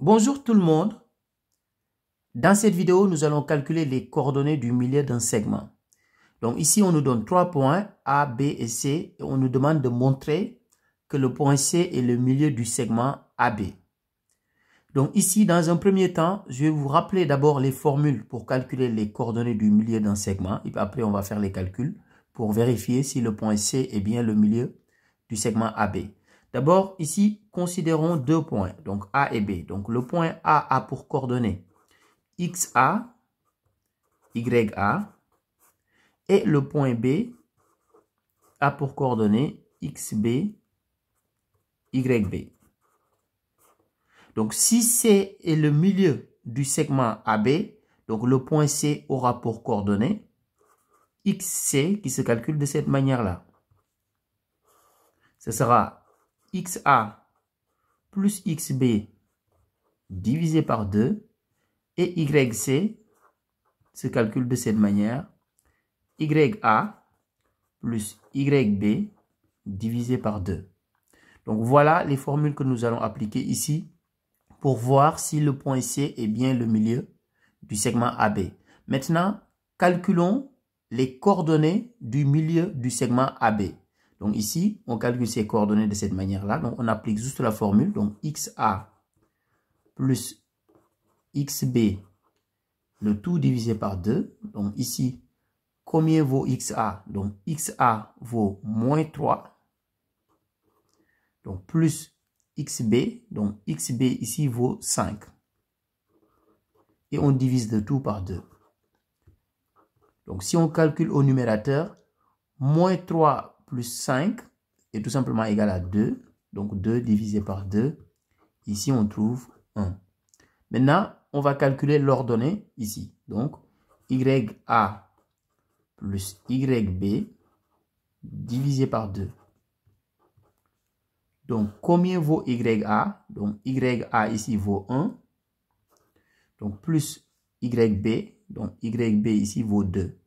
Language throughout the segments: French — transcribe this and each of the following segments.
Bonjour tout le monde. Dans cette vidéo, nous allons calculer les coordonnées du milieu d'un segment. Donc ici, on nous donne 3 points A, B et C et on nous demande de montrer que le point C est le milieu du segment AB. Donc ici, dans un premier temps, je vais vous rappeler d'abord les formules pour calculer les coordonnées du milieu d'un segment. Et puis après, on va faire les calculs pour vérifier si le point C est bien le milieu du segment AB. D'abord, ici, considérons deux points, donc A et B. Donc le point A a pour coordonnées XA, YA, et le point B a pour coordonnées XB, YB. Donc si C est le milieu du segment AB, donc le point C aura pour coordonnées XC qui se calcule de cette manière-là. Ce sera XA plus XB divisé par 2 et YC se calcule de cette manière. YA plus YB divisé par 2. Donc voilà les formules que nous allons appliquer ici pour voir si le point C est bien le milieu du segment AB. Maintenant, calculons les coordonnées du milieu du segment AB. Donc ici, on calcule ces coordonnées de cette manière-là. Donc on applique juste la formule. Donc XA plus XB, le tout divisé par 2. Donc ici, combien vaut XA? Donc XA vaut moins 3. Donc plus XB. Donc XB ici vaut 5. Et on divise le tout par 2. Donc si on calcule au numérateur, moins 3 plus 5 est tout simplement égal à 2. Donc 2 divisé par 2. Ici on trouve 1. Maintenant, on va calculer l'ordonnée ici. Donc YA plus YB divisé par 2. Donc, combien vaut YA? Donc, YA ici vaut 1. Donc, plus YB. Donc, YB ici vaut 2.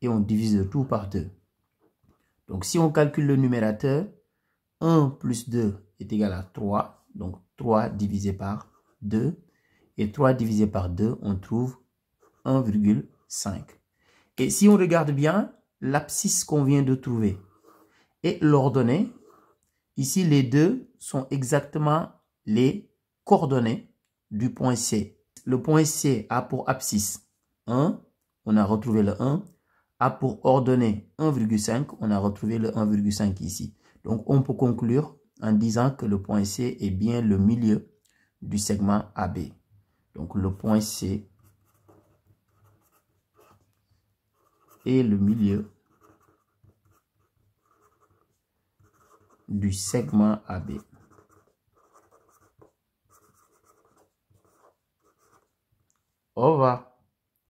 Et on divise le tout par 2. Donc, si on calcule le numérateur, 1 plus 2 est égal à 3. Donc, 3 divisé par 2. Et 3 divisé par 2, on trouve 1,5. Et si on regarde bien, l'abscisse qu'on vient de trouver et l'ordonnée, ici, les deux sont exactement les coordonnées du point C. Le point C a pour abscisse 1, on a retrouvé le 1. A pour ordonnée 1,5, on a retrouvé le 1,5 ici. Donc, on peut conclure en disant que le point C est bien le milieu du segment AB. Donc, le point C est le milieu du segment AB. Au revoir.